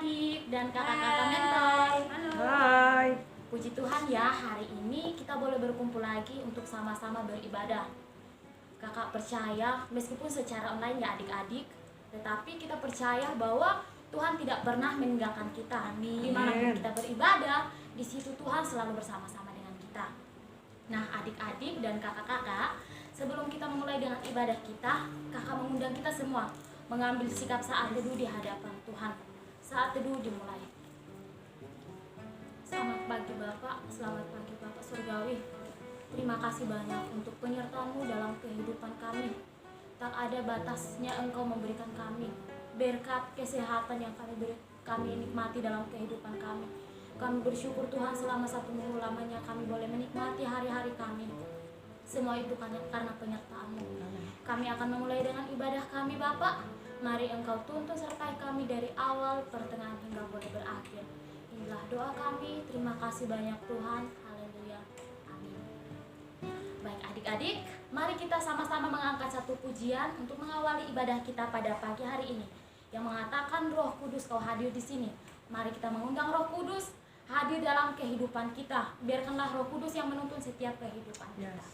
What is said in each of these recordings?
adik-adik dan kakak-kakak mentor. Halo. Hai. Puji Tuhan ya, hari ini kita boleh berkumpul lagi untuk sama-sama beribadah. Kakak percaya, meskipun secara online ya adik-adik, tetapi kita percaya bahwa Tuhan tidak pernah meninggalkan kita. Dimanapun kita beribadah, di situ Tuhan selalu bersama-sama dengan kita. Nah adik-adik dan kakak-kakak, sebelum kita memulai dengan ibadah kita, kakak mengundang kita semua mengambil sikap saat teduh di hadapan Tuhan. Saat teduh dimulai. Selamat pagi Bapak, selamat pagi Bapak Surgawi. Terima kasih banyak untuk penyertaan-Mu dalam kehidupan kami. Tak ada batasnya Engkau memberikan kami berkat kesehatan yang kami nikmati dalam kehidupan kami. Kami bersyukur Tuhan selama 1 minggu lamanya kami boleh menikmati hari-hari kami. Semua itu karena penyertaan-Mu. Kami akan memulai dengan ibadah kami Bapak. Mari Engkau tuntun sertai kami dari awal, pertengahan hingga boleh berakhir. Inilah doa kami. Terima kasih banyak Tuhan. Haleluya. Amin. Baik adik-adik, mari kita sama-sama mengangkat satu pujian untuk mengawali ibadah kita pada pagi hari ini, yang mengatakan Roh Kudus Kau hadir di sini. Mari kita mengundang Roh Kudus hadir dalam kehidupan kita. Biarkanlah Roh Kudus yang menuntun setiap kehidupan kita.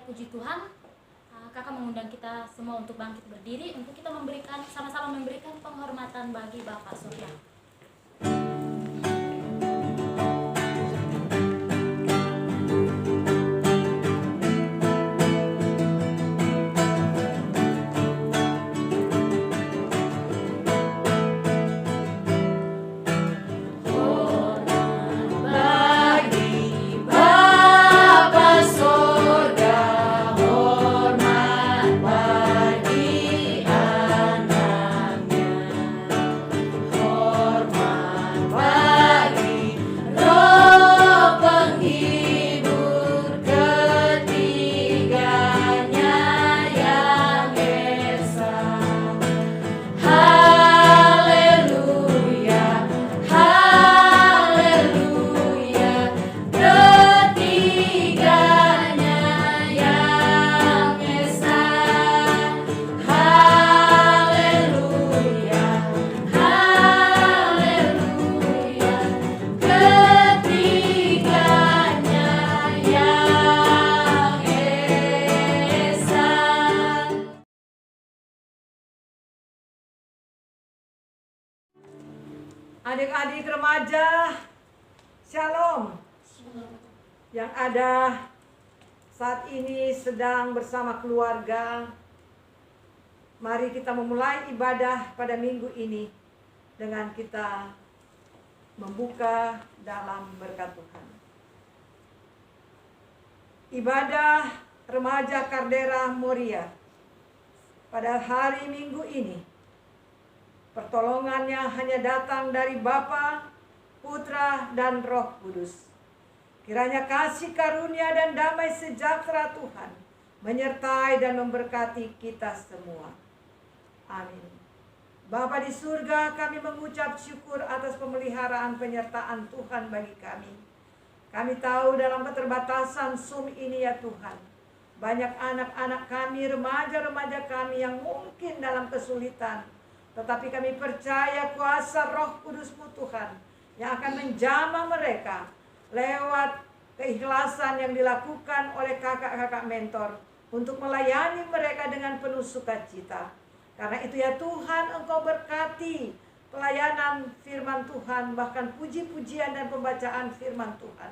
Puji Tuhan, kakak mengundang kita semua untuk bangkit berdiri untuk kita sama-sama memberikan penghormatan bagi Bapa Surya. Oh Adik-adik remaja, Shalom. Yang ada saat ini sedang bersama keluarga, mari kita memulai ibadah pada minggu ini dengan kita membuka dalam berkat Tuhan. Ibadah remaja Caldera Moria pada hari Minggu ini, pertolongannya hanya datang dari Bapa, Putra, dan Roh Kudus. Kiranya kasih karunia dan damai sejahtera Tuhan menyertai dan memberkati kita semua. Amin. Bapa di surga, kami mengucap syukur atas pemeliharaan penyertaan Tuhan bagi kami. Kami tahu dalam keterbatasan Zoom ini ya Tuhan, banyak anak-anak kami, remaja-remaja kami yang mungkin dalam kesulitan. Tetapi kami percaya kuasa Roh Kudus-Mu Tuhan yang akan menjamah mereka lewat keikhlasan yang dilakukan oleh kakak-kakak mentor untuk melayani mereka dengan penuh sukacita. Karena itu ya Tuhan, Engkau berkati pelayanan firman Tuhan, bahkan puji-pujian dan pembacaan firman Tuhan.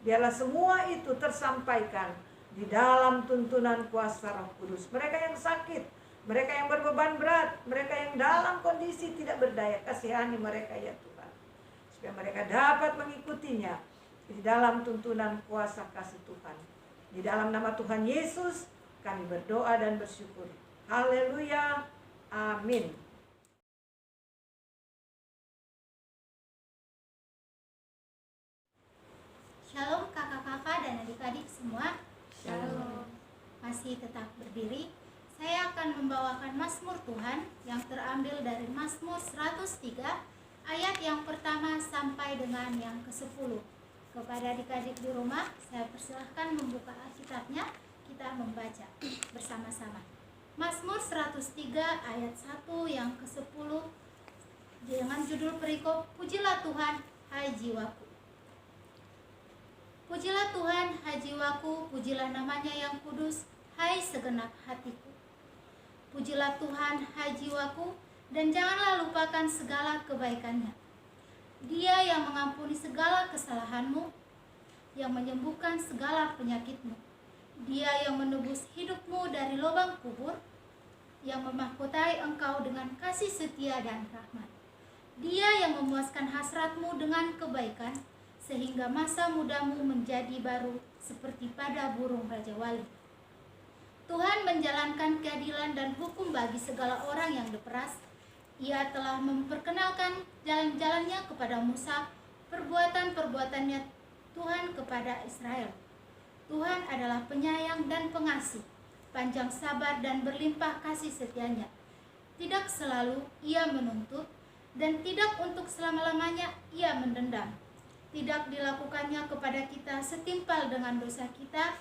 Biarlah semua itu tersampaikan di dalam tuntunan kuasa Roh Kudus. Mereka yang sakit, mereka yang berbeban berat, mereka yang dalam kondisi tidak berdaya, kasihani mereka ya Tuhan. Supaya mereka dapat mengikutinya di dalam tuntunan kuasa kasih Tuhan. Di dalam nama Tuhan Yesus kami berdoa dan bersyukur. Haleluya. Amin. Shalom kakak-kakak dan adik-adik semua. Shalom. Masih tetap berdiri. Saya akan membawakan Mazmur Tuhan yang terambil dari Mazmur 103 ayat yang pertama sampai dengan yang ke-10. Kepada adik-adik di rumah, saya persilahkan membuka Alkitabnya, kita membaca bersama-sama. Mazmur 103 ayat 1 yang ke-10 dengan judul perikop, Pujilah Tuhan, hai jiwaku. Pujilah Tuhan, hai jiwaku, pujilah namanya yang kudus, hai segenap hatiku. Pujilah Tuhan, hai jiwaku, dan janganlah lupakan segala kebaikannya. Dia yang mengampuni segala kesalahanmu, yang menyembuhkan segala penyakitmu. Dia yang menebus hidupmu dari lubang kubur, yang memahkotai engkau dengan kasih setia dan rahmat. Dia yang memuaskan hasratmu dengan kebaikan, sehingga masa mudamu menjadi baru seperti pada burung Raja Wali. Tuhan menjalankan keadilan dan hukum bagi segala orang yang diperas. Ia telah memperkenalkan jalan-jalannya kepada Musa, perbuatan-perbuatannya Tuhan kepada Israel. Tuhan adalah penyayang dan pengasih, panjang sabar dan berlimpah kasih setianya. Tidak selalu ia menuntut, dan tidak untuk selama-lamanya ia mendendam. Tidak dilakukannya kepada kita setimpal dengan dosa kita,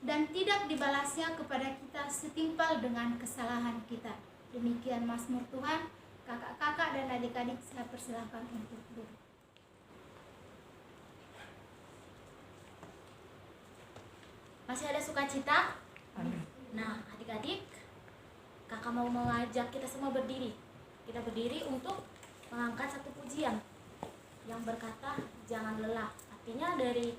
dan tidak dibalasnya kepada kita setimpal dengan kesalahan kita. Demikian Mazmur Tuhan. Kakak-kakak dan adik-adik saya persilahkan untuk duduk. Masih ada sukacita? Nah, adik-adik, kakak mau mengajak kita semua berdiri. Kita berdiri untuk mengangkat satu pujian yang berkata, jangan lelah. Artinya dari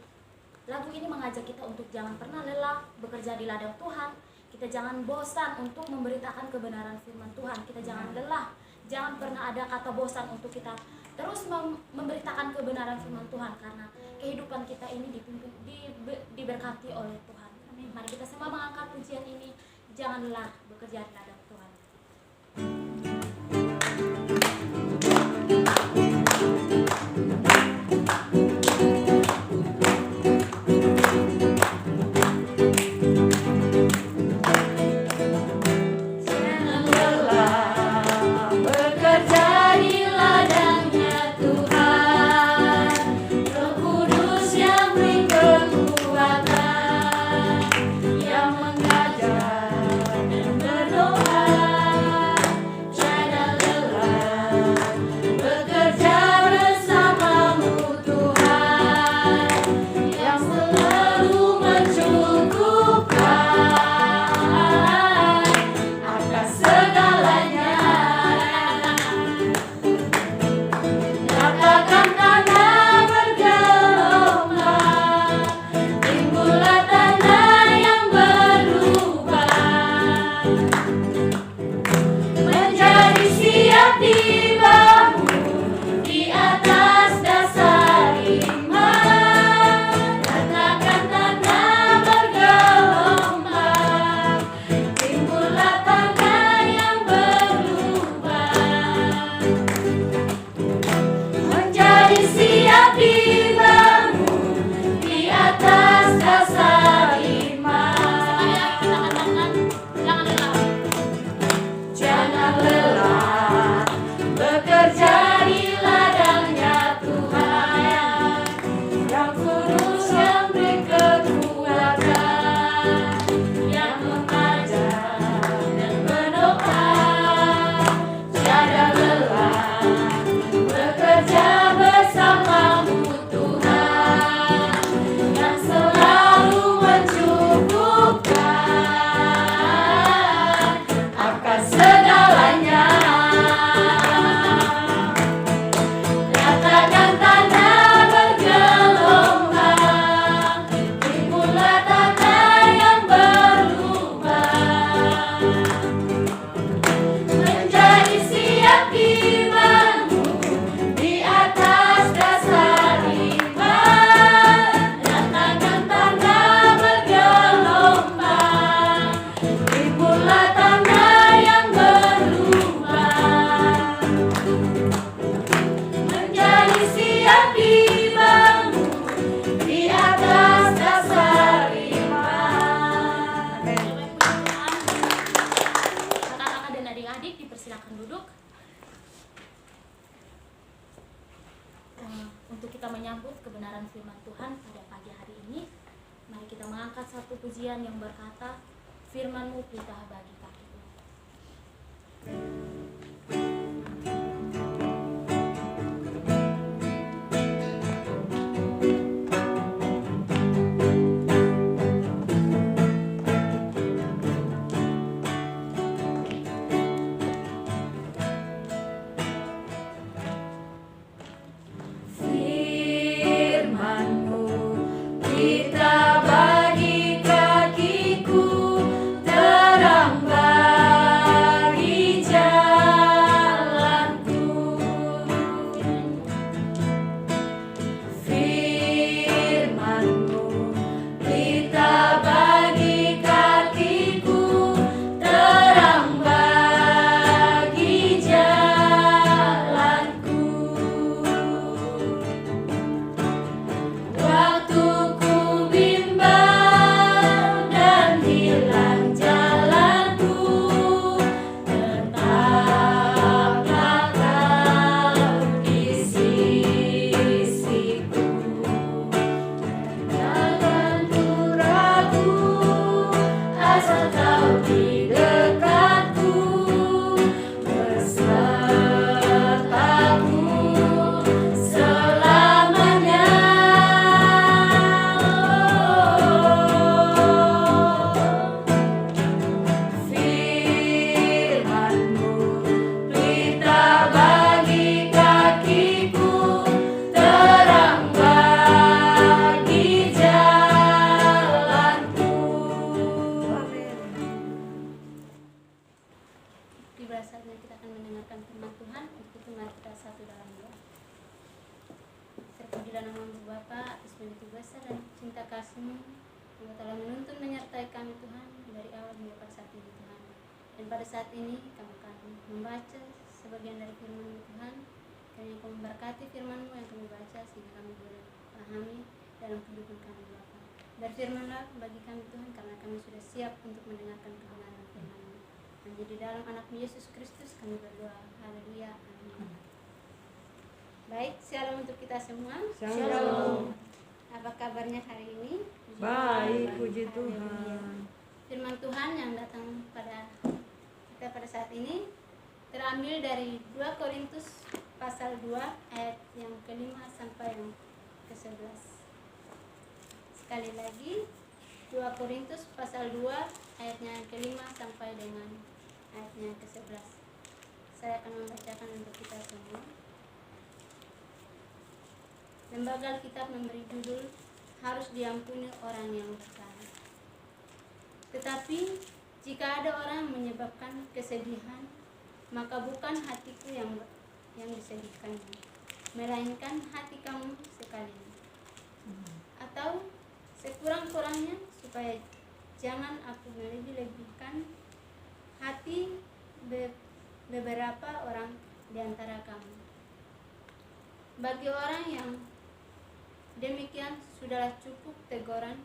lagu ini mengajak kita untuk jangan pernah lelah bekerja di ladang Tuhan. Kita jangan bosan untuk memberitakan kebenaran firman Tuhan. Kita jangan lelah, jangan pernah ada kata bosan untuk kita terus memberitakan kebenaran firman Tuhan. Karena kehidupan kita ini diberkati oleh Tuhan. Amin. Mari kita semua mengangkat pujian ini, jangan lelah bekerja di ladang Tuhan. Yang mengajar dan berdoa Tuhan pada pagi hari ini. Mari kita mengangkat satu pujian yang berkata, Firman-Mu pelita bagi kakiku. Firman-Mu pelita bagi kakiku, terang bagi jalanku. Firman-Mu pelita bagi kakiku, terang bagi jalanku. Waktu ku bimbang dan hilang jalanku, tetaplah Kau di sisiku. Jangan ku ragu, asal Kau di dekatku, besertaku selamanya. Firman-Mu pelita bagi kakiku, terang bagi jalanku. Amin. Tiba saatnya kita akan mendengarkan firman Tuhan. Untuk itu mari kita satu dalam doa. Terpujilah nama-Mu Bapa, atas begitu besar dan cinta kasih-Mu yang telah menuntun menyertai kami Tuhan dari awal hingga pada saat ini Tuhan. Dan pada saat ini kami akan membaca sebagian dari firman-Mu Tuhan. Kiranya Kau memberkati firman-Mu yang kami baca sehingga kami boleh pahami dalam kehidupan kami Bapa. Dari firman-Mu bagi kami Tuhan, karena kami sudah siap untuk mendengarkan kebenaran firman-Mu. Hanya di dalam anak-Mu Yesus Kristus kami berdoa. Haleluya. Amin. Baik, shalom untuk kita semua. Shalom. Apa kabarnya hari ini? Puji Baik, Tuhan. puji Haleluya. Tuhan. Firman Tuhan yang datang pada kita pada saat ini terambil dari 2 Korintus pasal 2 ayat yang ke-5 sampai yang ke-11. Sekali lagi 2 Korintus pasal 2 ayatnya yang ke-5 sampai dengan ayatnya yang ke-11. Saya akan membacakan untuk kita semua. Lembaga Alkitab memberi judul harus diampuni orang yang bersalah. Tetapi jika ada orang menyebabkan kesedihan, maka bukan hatiku yang disedihkannya, melainkan hati kamu sekalian. Atau sekurang-kurangnya supaya jangan aku melebih-lebihkan hati beberapa orang di antara kamu. Bagi orang yang demikian sudahlah cukup teguran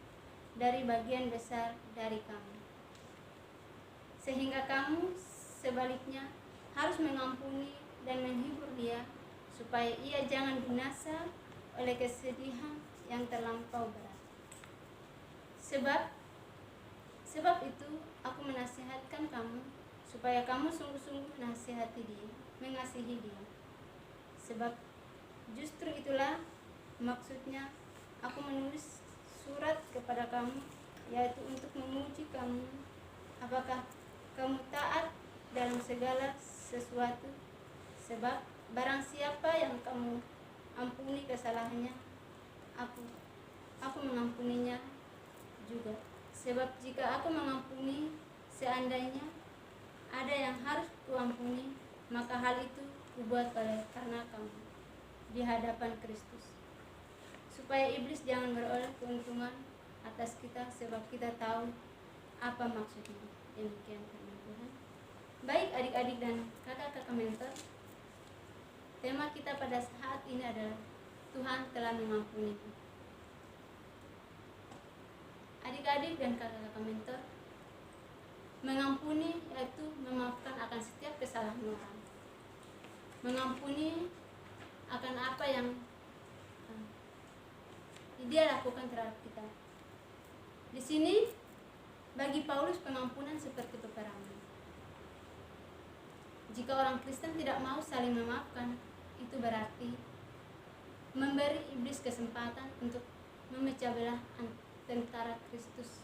dari bagian besar dari kamu, sehingga kamu sebaliknya harus mengampuni dan menghibur dia, supaya ia jangan binasa oleh kesedihan yang terlampau berat. Sebab itu aku menasihatkan kamu supaya kamu sungguh-sungguh mengasihi dia. Sebab justru itulah maksudnya aku menulis surat kepada kamu, yaitu untuk memuji kamu apakah kamu taat dalam segala sesuatu. Sebab barang siapa yang kamu ampuni kesalahannya, aku mengampuninya juga. Sebab jika aku mengampuni, seandainya ada yang harus kuampuni, maka hal itu kubuat karena kamu di hadapan Kristus, supaya iblis jangan beroleh keuntungan atas kita, sebab kita tahu apa maksudnya. Demikian firman Tuhan. Baik adik-adik dan kakak-kakak mentor, tema kita pada saat ini adalah Tuhan telah mengampuniku. Adik-adik dan kakak-kakak mentor, mengampuni yaitu memaafkan akan setiap kesalahan orang. Mengampuni akan apa yang Dia lakukan terhadap kita. Di sini bagi Paulus pengampunan seperti peperangan. Jika orang Kristen tidak mau saling memaafkan, itu berarti memberi iblis kesempatan untuk memecah belah tentara Kristus.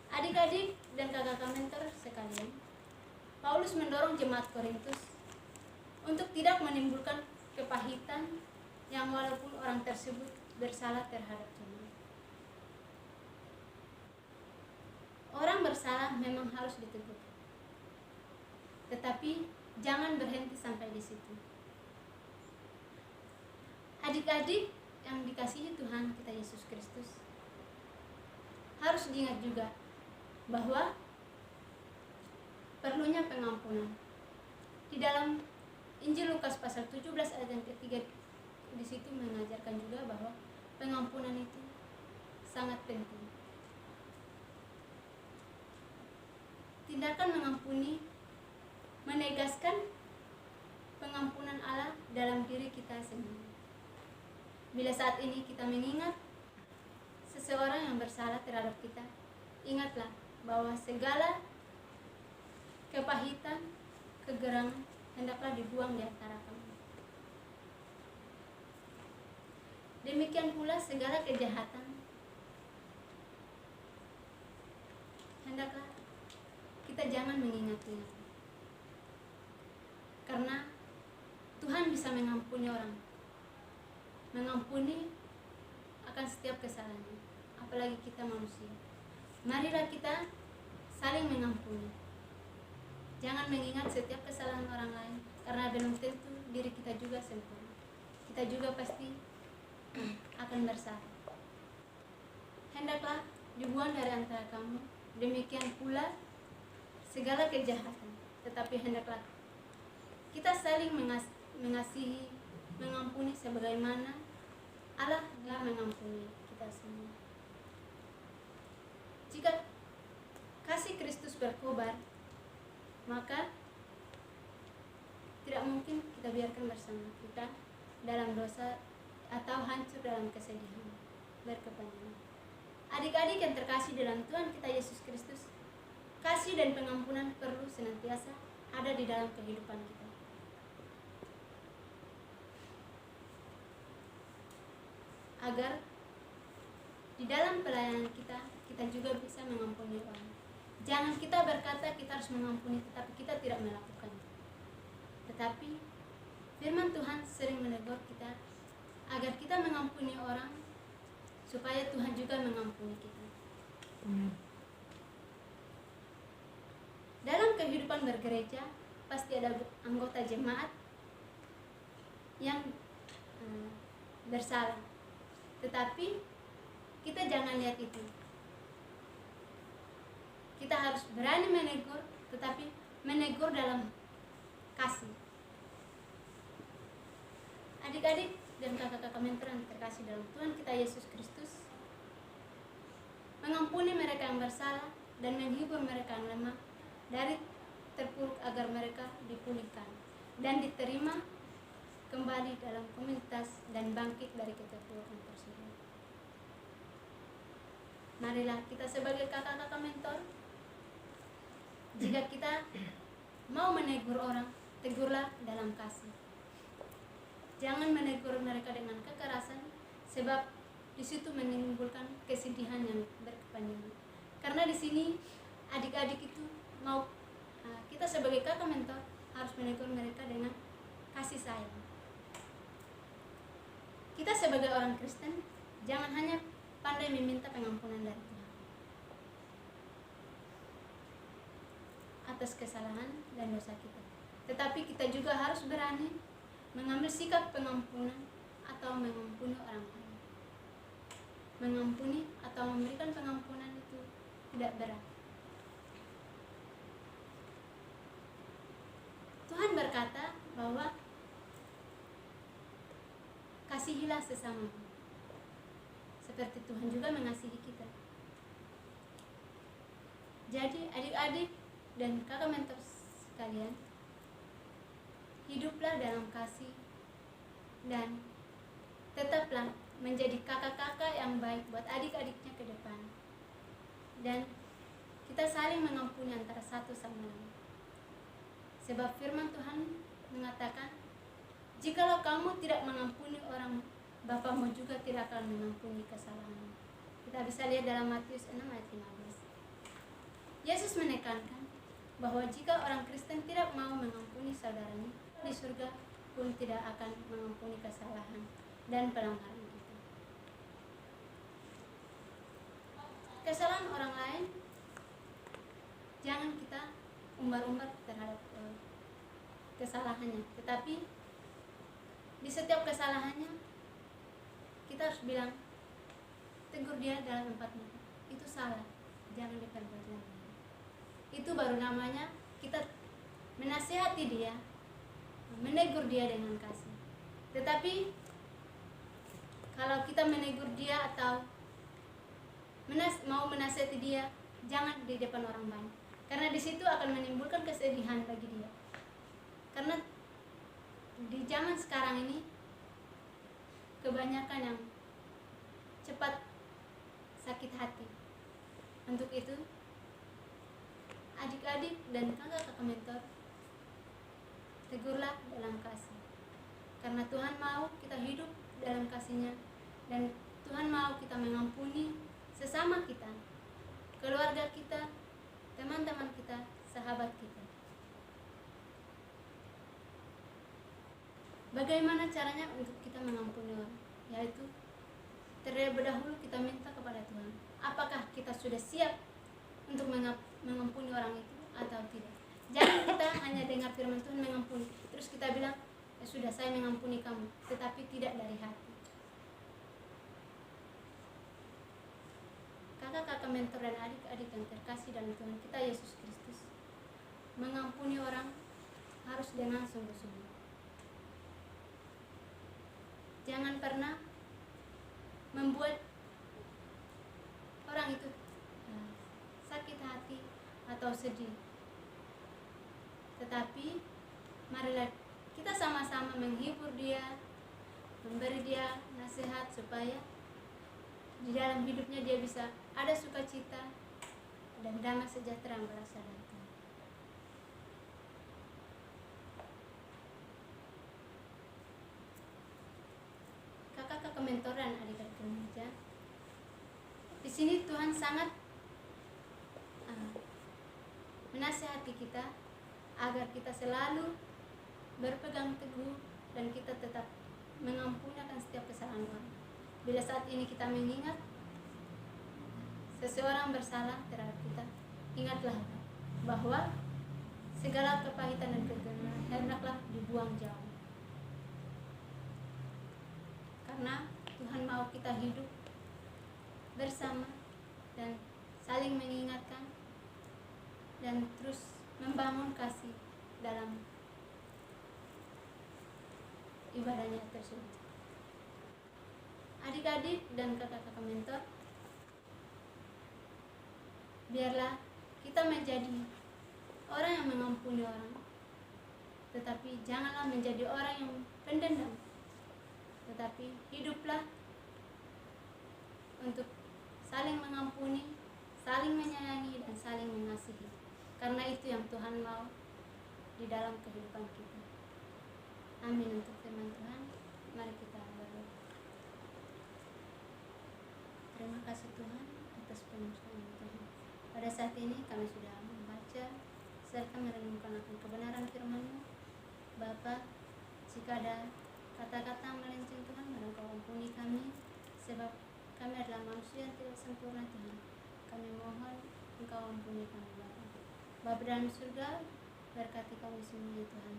Adik-adik dan kakak mentor sekalian, Paulus mendorong jemaat Korintus untuk tidak menimbulkan kepahitan yang walaupun orang tersebut bersalah terhadap jemaat. Orang bersalah memang harus ditegur, tetapi jangan berhenti sampai di situ. Adik-adik yang dikasihi Tuhan kita Yesus Kristus, harus diingat juga bahwa perlunya pengampunan. Di dalam Injil Lukas pasal 17 ayat yang ketiga, di situ mengajarkan juga bahwa pengampunan itu sangat penting. Tindakan mengampuni menegaskan pengampunan Allah dalam diri kita sendiri. Bila saat ini kita mengingat seseorang yang bersalah terhadap kita, ingatlah bahwa segala kepahitan, kegerangan hendaklah dibuang di antara kamu. Demikian pula segala kejahatan hendaklah kita jangan mengingat-ingat. Karena Tuhan bisa mengampuni orang, mengampuni akan setiap kesalahan, apalagi kita manusia. Marilah kita saling mengampuni. Jangan mengingat setiap kesalahan orang lain, karena belum tentu diri kita juga sempurna. Kita juga pasti akan bersalah. Hendaklah dibuang dari antara kamu. Demikian pula segala kejahatan. Tetapi hendaklah kita saling mengasihi, mengampuni sebagaimana Allah telah mengampuni kita semua. Jika kasih Kristus berkobar, maka tidak mungkin kita biarkan bersama kita dalam dosa atau hancur dalam kesedihan berkepanjangan. Adik-adik yang terkasih dalam Tuhan kita Yesus Kristus, kasih dan pengampunan perlu senantiasa ada di dalam kehidupan kita. Agar di dalam pelayanan kita, kita juga bisa mengampuni orang. Jangan kita berkata kita harus mengampuni, tetapi kita tidak melakukannya. Tetapi firman Tuhan sering menegur kita agar kita mengampuni orang, supaya Tuhan juga mengampuni kita. Dalam kehidupan bergereja, pasti ada anggota jemaat yang bersalah. Tetapi kita jangan lihat itu. Kita harus berani menegur, tetapi menegur dalam kasih. Adik-adik dan kakak-kakak mentor yang terkasih dalam Tuhan kita Yesus Kristus, mengampuni mereka yang bersalah dan menghibur mereka yang lemah dari terpuruk agar mereka dipulihkan dan diterima kembali dalam komunitas dan bangkit dari keterpurukan tersebut. Marilah kita sebagai kakak-kakak mentor, jika kita mau menegur orang, tegurlah dalam kasih. Jangan menegur mereka dengan kekerasan, sebab di situ menimbulkan kesedihan yang berkepanjangan. Karena di sini adik-adik itu mau kita sebagai kakak mentor harus menegur mereka dengan kasih sayang. Kita sebagai orang Kristen jangan hanya pandai meminta pengampunan dari Tuhan atas kesalahan dan dosa kita, tetapi kita juga harus berani mengambil sikap pengampunan atau mengampuni orang lain. Mengampuni atau memberikan pengampunan itu tidak berat. Tuhan berkata bahwa kasihilah sesamamu seperti Tuhan juga mengasihi kita. Jadi adik-adik dan kakak mentor sekalian, hiduplah dalam kasih dan tetaplah menjadi kakak-kakak yang baik buat adik-adiknya ke depan. Dan kita saling mengampuni antara satu sama lain. Sebab firman Tuhan mengatakan, jikalau kamu tidak mengampuni orang, Bapamu juga tidak akan mengampuni kesalahanmu. Kita bisa lihat dalam Matius 6 ayat 15. Yesus menekankan bahwa jika orang Kristen tidak mau mengampuni saudaranya, di surga pun tidak akan mengampuni kesalahan dan pelanggaran kita. Kesalahan orang lain jangan kita umbar-umbar terhadap kesalahannya, tetapi di setiap kesalahannya kita harus bilang, tegur dia dalam 4 mata, itu salah, jangan diperbuat lagi. Itu baru namanya kita menasihati dia, menegur dia dengan kasih. Tetapi kalau kita menegur dia atau mau menasihati dia, jangan di depan orang banyak, karena di situ akan menimbulkan kesedihan bagi dia. Karena di zaman sekarang ini kebanyakan yang cepat sakit hati. Untuk itu, adik-adik dan kakak-kakak mentor, tegurlah dalam kasih. Karena Tuhan mau kita hidup dalam kasih-Nya, dan Tuhan mau kita mengampuni sesama kita, keluarga kita, teman-teman kita, sahabat kita. Bagaimana caranya untuk kita mengampuni orang? Yaitu terlebih dahulu kita minta kepada Tuhan, apakah kita sudah siap untuk mengampuni orang itu atau tidak. Jangan kita hanya dengar firman Tuhan mengampuni, terus kita bilang, ya sudah, saya mengampuni kamu, tetapi tidak dari hati. Kakak-kakak mentor dan adik-adik yang terkasih dalam Tuhan kita Yesus Kristus, mengampuni orang harus dengan sungguh-sungguh. Jangan pernah membuat orang itu sakit hati atau sedih. Tetapi marilah kita sama-sama menghibur dia, memberi dia nasihat supaya di dalam hidupnya dia bisa ada sukacita dan damai sejahtera yang berasal dari Tuhan. Kakak-kakak mentor dan adik-adik remaja, di sini Tuhan sangat menasihati kita agar kita selalu berpegang teguh dan kita tetap mengampuni akan setiap kesalahan orang. Bila saat ini kita mengingat seseorang bersalah terhadap kita, ingatlah bahwa segala kepahitan dan kegelisahan hendaklah dibuang jauh. Karena Tuhan mau kita hidup bersama dan saling mengingatkan dan terus membangun kasih dalam ibadahnya tersebut. Adik-adik dan kakak-kakak mentor, biarlah kita menjadi orang yang mengampuni orang, tetapi janganlah menjadi orang yang pendendam, tetapi hiduplah untuk saling mengampuni, saling menyayangi, dan saling mengasihi. Karena itu yang Tuhan mau di dalam kehidupan kita. Amin. Untuk firman Tuhan, mari kita berdoa. Terima kasih Tuhan atas penyertaan Tuhan. Pada saat ini kami sudah membaca serta merenungkan akan kebenaran firman-Mu. Bapa, jika ada kata-kata melenceng Tuhan, mari Engkau ampuni kami, sebab kami adalah manusia yang tidak sempurna Tuhan. Kami mohon Engkau ampuni kami Bapa. Bapa dalam surga, berkati kami semua Tuhan,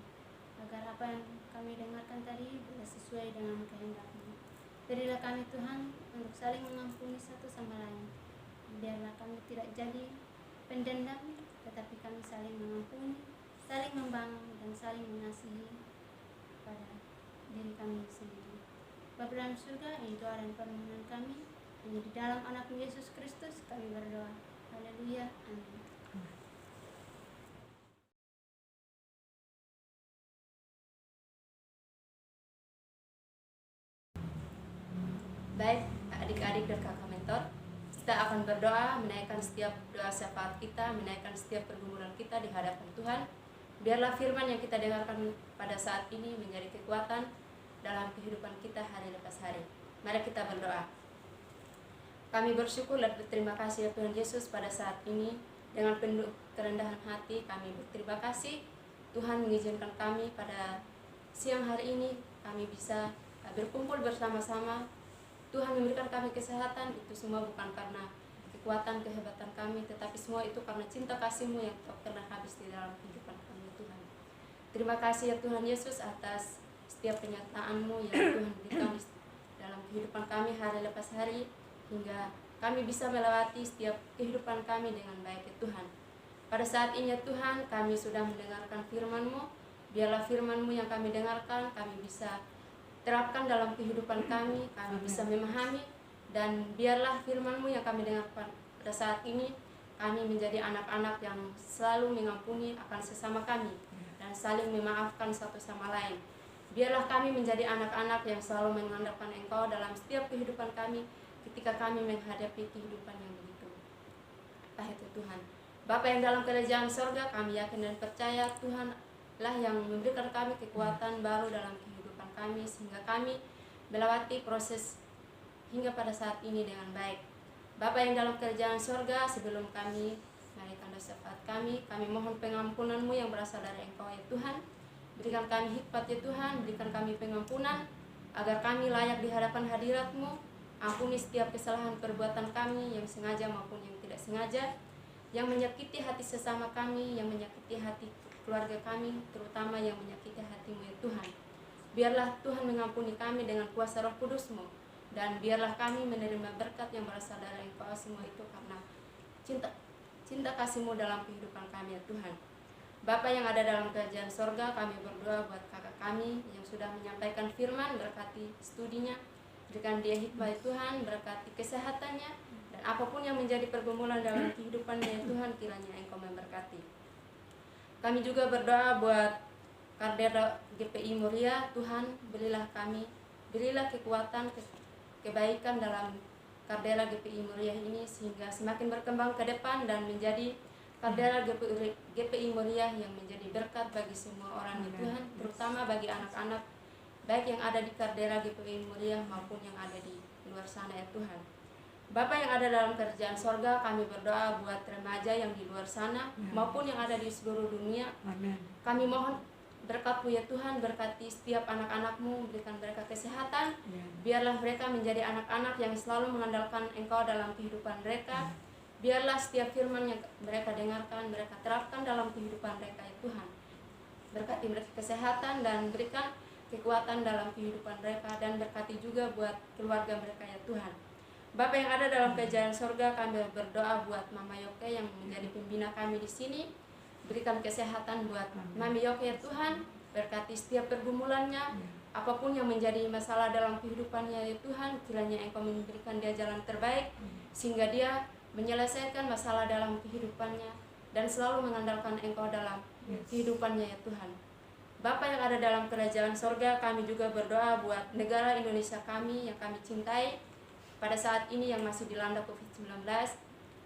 agar apa yang kami dengarkan tadi bisa sesuai dengan kehendak-Mu. Berilah kami Tuhan untuk saling mengampuni satu sama lain. Biarlah kami tidak jadi pendendam, tetapi kami saling mengampuni, saling membangun, dan saling mengasihi pada diri kami sendiri. Bapa dalam surga, ini doa dan permohonan kami, hanya di dalam anak-Mu Yesus Kristus kami berdoa. Haleluya, amin. Baik adik-adik dan kakak mentor, kita akan berdoa menaikkan setiap doa syafaat kita, menaikkan setiap pergumulan kita di hadapan Tuhan. Biarlah firman yang kita dengarkan pada saat ini menjadi kekuatan dalam kehidupan kita hari lepas hari. Mari kita berdoa. Kami bersyukur dan berterima kasih ya Tuhan Yesus pada saat ini dengan penuh kerendahan hati kami berterima kasih Tuhan mengizinkan kami pada siang hari ini kami bisa berkumpul bersama-sama. Tuhan memberikan kami kesehatan, itu semua bukan karena kekuatan, kehebatan kami, tetapi semua itu karena cinta kasih-Mu yang tak pernah habis di dalam kehidupan kami Tuhan. Terima kasih ya Tuhan Yesus atas setiap penyertaan-Mu yang Tuhan berikan dalam kehidupan kami hari lepas hari, hingga kami bisa melewati setiap kehidupan kami dengan baik ya Tuhan. Pada saat ini ya Tuhan, kami sudah mendengarkan firman-Mu. Biarlah firman-Mu yang kami dengarkan, kami bisa terapkan dalam kehidupan kami bisa memahami, dan biarlah firman-Mu yang kami dengarkan pada saat ini, kami menjadi anak-anak yang selalu mengampuni akan sesama kami dan saling memaafkan satu sama lain. Biarlah kami menjadi anak-anak yang selalu mengandalkan Engkau dalam setiap kehidupan kami ketika kami menghadapi kehidupan yang begitu pahit ya Tuhan. Bapa yang dalam kerajaan sorga, kami yakin dan percaya Tuhan lah yang memberikan kami kekuatan baru dalam kehidupan kami, sehingga kami melewati proses hingga pada saat ini dengan baik. Bapa yang dalam kerajaan sorga, sebelum kami menaikkan doa syafaat kami mohon pengampunan-Mu yang berasal dari Engkau ya Tuhan. Berikan kami hikmat ya Tuhan, berikan kami pengampunan agar kami layak di hadapan hadirat-Mu. Ampuni setiap kesalahan perbuatan kami yang sengaja maupun yang tidak sengaja, yang menyakiti hati sesama kami, yang menyakiti hati keluarga kami, terutama yang menyakiti hati-Mu ya Tuhan. Biarlah Tuhan mengampuni kami dengan kuasa Roh Kudus-Mu, dan biarlah kami menerima berkat yang berasal dari Engkau semua itu karena cinta kasih-Mu dalam kehidupan kami ya Tuhan. Bapa yang ada dalam kerajaan sorga, kami berdoa buat kakak kami yang sudah menyampaikan firman, berkati studinya, berikan dia hikmah ya Tuhan, berkati kesehatannya, dan apapun yang menjadi pergumulan dalam kehidupannya ya Tuhan, kiranya Engkau memberkati. Kami juga berdoa buat Kardera GPI Muria, Tuhan berilah kekuatan, kebaikan dalam Kardera GPI Muria ini sehingga semakin berkembang ke depan dan menjadi Kardera GPI Muria yang menjadi berkat bagi semua orang ya Tuhan, terutama bagi anak-anak baik yang ada di Kardera GPI Muria maupun yang ada di luar sana ya Tuhan. Bapa yang ada dalam kerajaan sorga, kami berdoa buat remaja yang di luar sana maupun yang ada di seluruh dunia. Kami mohon berkat-Mu ya Tuhan, berkati setiap anak-anak-Mu, berikan mereka kesehatan. Biarlah mereka menjadi anak-anak yang selalu mengandalkan Engkau dalam kehidupan mereka. Biarlah setiap firman yang mereka dengarkan, mereka terapkan dalam kehidupan mereka ya Tuhan. Berkati mereka kesehatan dan berikan kekuatan dalam kehidupan mereka, dan berkati juga buat keluarga mereka ya Tuhan. Bapa yang ada dalam kerajaan sorga, kami berdoa buat Mama Yoke yang menjadi pembina kami di sini. Berikan kesehatan buat Mami Yoke ya Tuhan, berkati setiap pergumulannya, apapun yang menjadi masalah dalam kehidupannya ya Tuhan, kiranya Engkau memberikan dia jalan terbaik sehingga dia menyelesaikan masalah dalam kehidupannya dan selalu mengandalkan Engkau dalam kehidupannya ya Tuhan. Bapa yang ada dalam kerajaan sorga, kami juga berdoa buat negara Indonesia kami yang kami cintai pada saat ini yang masih dilanda COVID-19.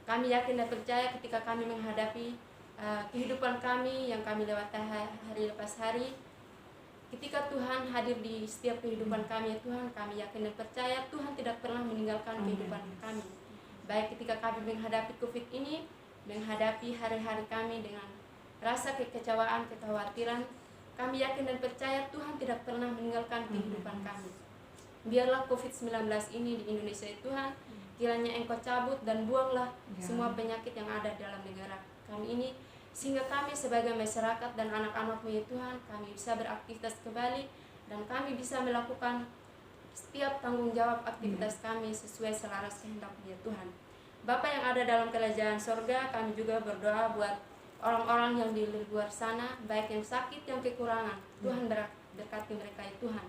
Kami yakin dan percaya ketika kami menghadapi kehidupan kami yang kami lewati hari lepas hari, ketika Tuhan hadir di setiap kehidupan kami ya Tuhan, kami yakin dan percaya Tuhan tidak pernah meninggalkan kehidupan kami. Baik ketika kami menghadapi COVID ini, menghadapi hari-hari kami dengan rasa kekecewaan, kekhawatiran, kami yakin dan percaya Tuhan tidak pernah meninggalkan kehidupan kami. Biarlah COVID-19 ini di Indonesia ya Tuhan, kiranya Engkau cabut dan buanglah semua penyakit yang ada dalam negara kami ini, sehingga kami sebagai masyarakat dan anak-anak-Mu ya Tuhan, kami bisa beraktivitas kembali dan kami bisa melakukan setiap tanggung jawab aktivitas kami sesuai selaras kehendak-Mu ya Tuhan. Bapa yang ada dalam kerajaan sorga, kami juga berdoa buat orang-orang yang di luar sana, baik yang sakit, yang kekurangan. Tuhan berkati mereka ya Tuhan.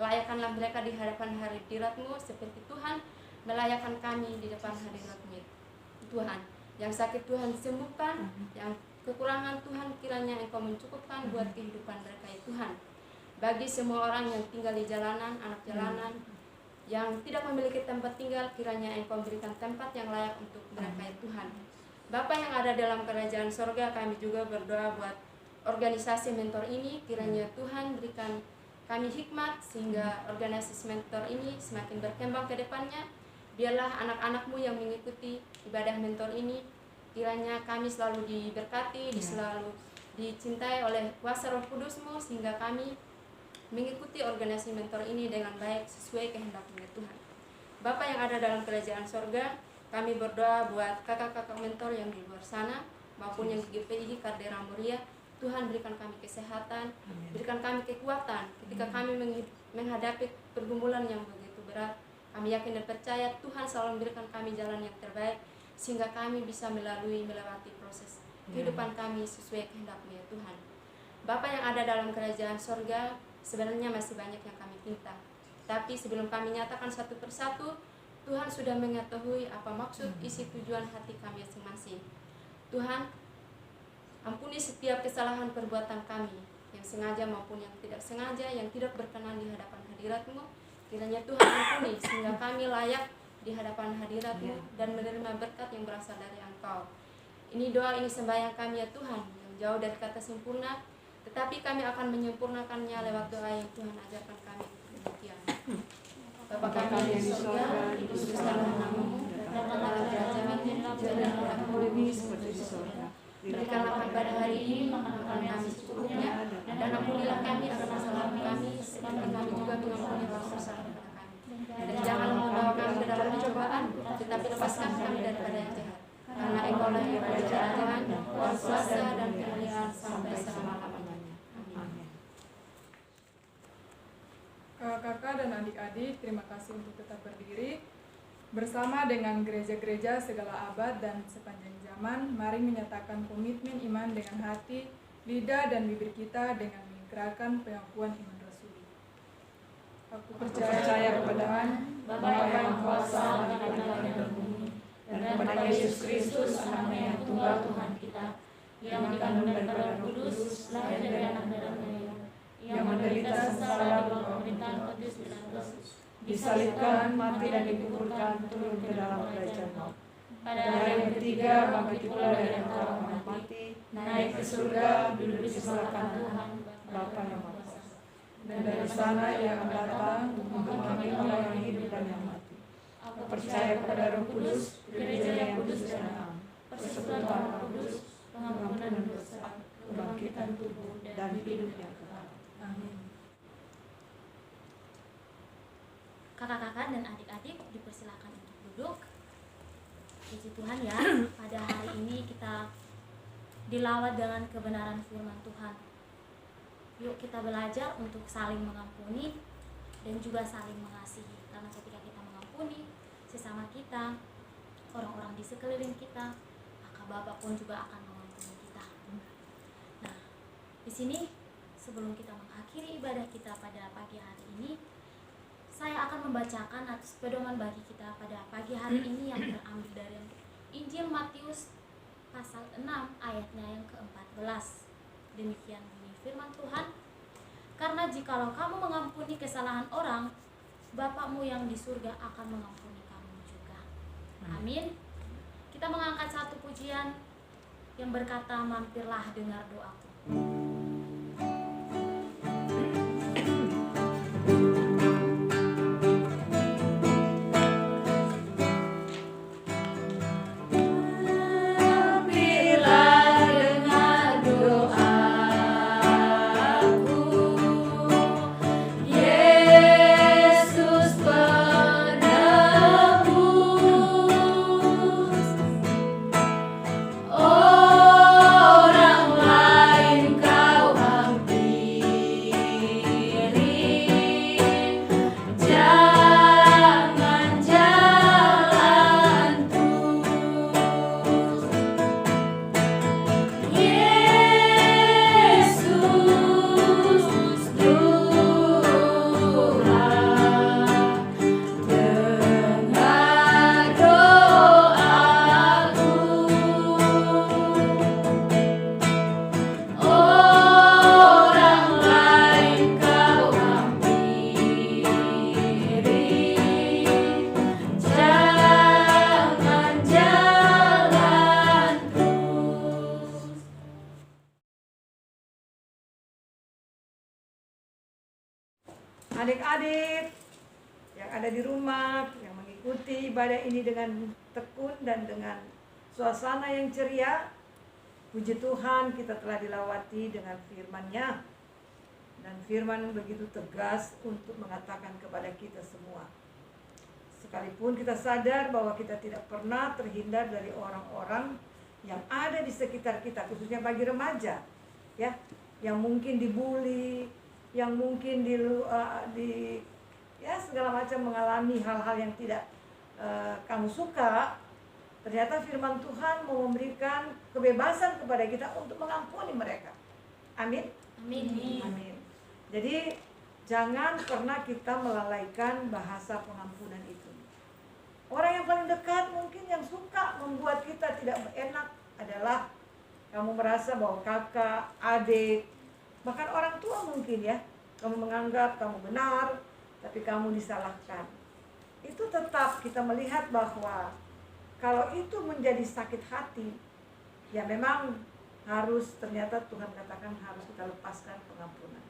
Layakkanlah mereka di hadapan hadirat-Mu seperti Tuhan melayakkan kami di depan hadirat-Mu ya Tuhan. Yang sakit Tuhan sembuhkan, yang kekurangan Tuhan kiranya Engkau mencukupkan buat kehidupan mereka ya Tuhan. Bagi semua orang yang tinggal di jalanan, anak jalanan, yang tidak memiliki tempat tinggal, kiranya Engkau berikan tempat yang layak untuk mereka ya Tuhan. Bapa yang ada dalam kerajaan sorga, kami juga berdoa buat organisasi mentor ini, kiranya Tuhan berikan kami hikmat sehingga organisasi mentor ini semakin berkembang ke depannya. Biarlah anak-anak-Mu yang mengikuti ibadah mentor ini, kiranya kami selalu diberkati, selalu dicintai oleh kuasa Roh Kudus-Mu, sehingga kami mengikuti organisasi mentor ini dengan baik sesuai kehendak-Mu ya Tuhan. Bapa yang ada dalam kerajaan sorga, kami berdoa buat kakak-kakak mentor yang di luar sana maupun yang di GPI Caldera Moria. Tuhan berikan kami kesehatan, berikan kami kekuatan ketika kami menghadapi pergumulan yang begitu berat. Kami yakin dan percaya Tuhan selalu memberikan kami jalan yang terbaik sehingga kami bisa melewati proses kehidupan kami sesuai kehendak-Mu ya Tuhan. Bapa yang ada dalam kerajaan sorga, sebenarnya masih banyak yang kami minta. Tapi sebelum kami nyatakan satu persatu, Tuhan sudah mengetahui apa maksud isi tujuan hati kami masing-masing. Tuhan, ampuni setiap kesalahan perbuatan kami, yang sengaja maupun yang tidak sengaja, yang tidak berkenan di hadapan hadirat-Mu. Kiranya Tuhan ampuni sehingga kami layak di hadapan hadirat-Mu dan menerima berkat yang berasal dari Engkau. Ini doa, ini sembahyang kami ya Tuhan, yang jauh dari kata sempurna, tetapi kami akan menyempurnakannya lewat doa yang Tuhan ajarkan kami. Demikian. Bapa kami yang di surga, dikuduskanlah nama-Mu, datanglah kerajaan-Mu, jadilah kami seperti di surga. Berikanlah kami pada hari ini makanan kami secukupnya, dan ampunilah kami akan kesalahan kami, seperti kami juga mengampuni orang bersalah kepada kami. Dan janganlah membawa kami ke dalam pencobaan, tetapi lepaskan kami daripada yang jahat. Karena Engkau-lah yang kerajaan, kuasa dan kemuliaan sampai selama-lamanya. Amin. Kakak dan adik-adik, terima kasih untuk tetap berdiri. Bersama dengan gereja-gereja segala abad dan sepanjang zaman, mari menyatakan komitmen iman dengan hati, lidah, dan bibir kita dengan mengikrarkan pengakuan iman rasuli. Aku percaya kepada Tuhan, Bapa yang kuasa langit dan bumi, dan kepada Yesus Kristus, Anaknya yang tunggal Tuhan kita, yang dikandung daripada Roh Kudus, lahir dari anak darah Maria, yang menderita sengsara di bawah pemerintahan Pontius Pilatus, disalibkan, mati dan dikuburkan, turun ke dalam kerajaan maut. Pada hari yang ketiga bangkit pula dari antara orang mati, naik ke surga, duduk di sebelah kanan Tuhan Bapa yang Maha Kuasa. Dan dari sana Ia akan datang untuk menghakimi orang yang hidup dan yang mati. Aku percaya kepada Roh Kudus, gereja yang kudus dan am, persekutuan Roh Kudus, pengampunan dosa, kebangkitan tubuh dan hidup yang kekal. Amin. Kakak-kakak dan adik-adik dipersilakan untuk duduk. Puji Tuhan ya, pada hari ini kita dilawat dengan kebenaran firman Tuhan. Yuk kita belajar untuk saling mengampuni dan juga saling mengasihi. Karena ketika kita mengampuni sesama kita, orang-orang di sekeliling kita, maka Bapa pun juga akan mengampuni kita. Nah, di sini sebelum kita mengakhiri ibadah kita pada pagi hari ini, saya akan membacakan atas pedoman bagi kita pada pagi hari ini yang terambil dari Injil Matius pasal 6 ayatnya yang ke-14. Demikian bunyi firman Tuhan. Karena jikalau kamu mengampuni kesalahan orang, Bapa-Mu yang di surga akan mengampuni kamu juga. Amin. Kita mengangkat satu pujian yang berkata, mampirlah dengar doaku. Orang lain Adik-adik yang ada di rumah, yang mengikuti ibadah ini dengan tekun dan dengan suasana yang ceria, puji Tuhan kita telah dilawati dengan firman-Nya. Dan firman begitu tegas untuk mengatakan kepada kita semua, sekalipun kita sadar bahwa kita tidak pernah terhindar dari orang-orang yang ada di sekitar kita, khususnya bagi remaja, ya, yang mungkin dibully, yang mungkin ya segala macam mengalami hal-hal yang tidak kamu suka. Ternyata firman Tuhan mau memberikan kebebasan kepada kita untuk mengampuni mereka. Amin. Amin. Amin. Jadi jangan pernah kita melalaikan bahasa pengampunan itu. Orang yang paling dekat mungkin yang suka membuat kita tidak enak adalah kamu merasa bahwa kakak, adik, bahkan orang tua mungkin ya, kamu menganggap kamu benar, tapi kamu disalahkan. Itu tetap kita melihat bahwa kalau itu menjadi sakit hati, ya memang harus, ternyata Tuhan katakan harus kita lepaskan pengampunan.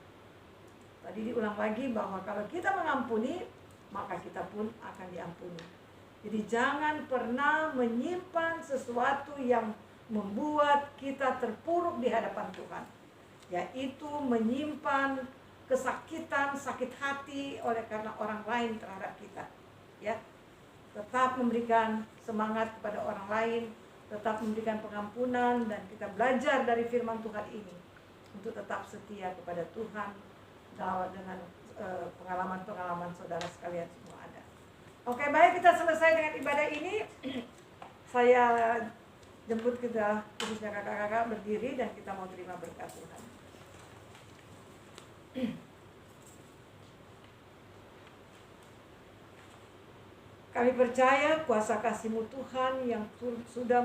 Tadi diulang lagi bahwa kalau kita mengampuni, maka kita pun akan diampuni. Jadi jangan pernah menyimpan sesuatu yang membuat kita terpuruk di hadapan Tuhan, yaitu menyimpan kesakitan, sakit hati oleh karena orang lain terhadap kita. Ya, tetap memberikan semangat kepada orang lain, tetap memberikan pengampunan, dan kita belajar dari firman Tuhan ini untuk tetap setia kepada Tuhan dengan pengalaman-pengalaman saudara sekalian semua ada. Oke, baik, kita selesai dengan ibadah ini. Saya jemput kita, khususnya kakak-kakak, berdiri dan kita mau terima berkat Tuhan. Kami percaya kuasa kasih-Mu Tuhan yang sudah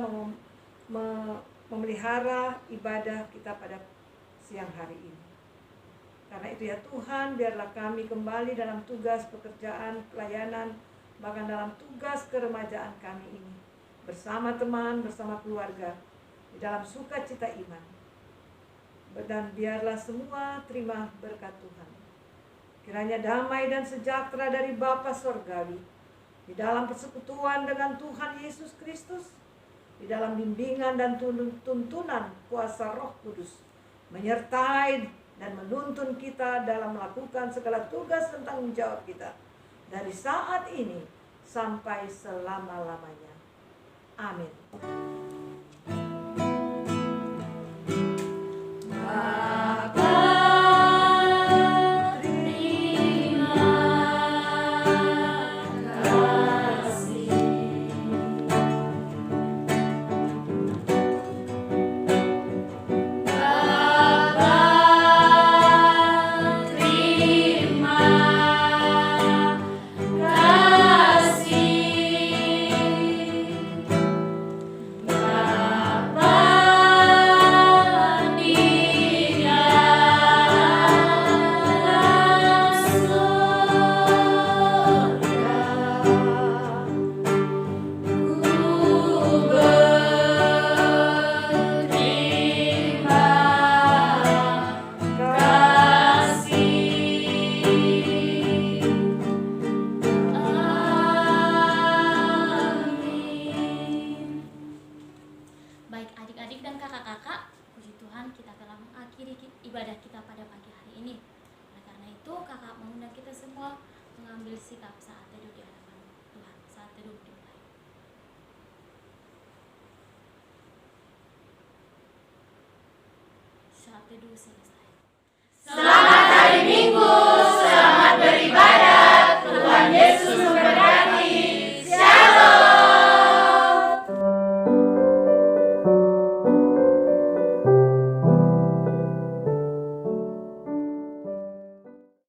memelihara ibadah kita pada siang hari ini. Karena itu ya Tuhan, biarlah kami kembali dalam tugas pekerjaan, pelayanan, bahkan dalam tugas keremajaan kami ini, bersama teman, bersama keluarga, di dalam sukacita iman. Dan biarlah semua terima berkat Tuhan. Kiranya damai dan sejahtera dari Bapa Sorgawi, di dalam persekutuan dengan Tuhan Yesus Kristus, di dalam bimbingan dan tuntunan kuasa Roh Kudus, menyertai dan menuntun kita dalam melakukan segala tugas dan tanggung jawab kita, dari saat ini sampai selama-lamanya. Amin. ibadah kita pada pagi hari ini. Oleh karena itu, kakak mengundang kita semua mengambil sikap saat teduh di hadapan Tuhan. Saat teduh dimulai. Saat teduh selesai. Selamat hari Minggu.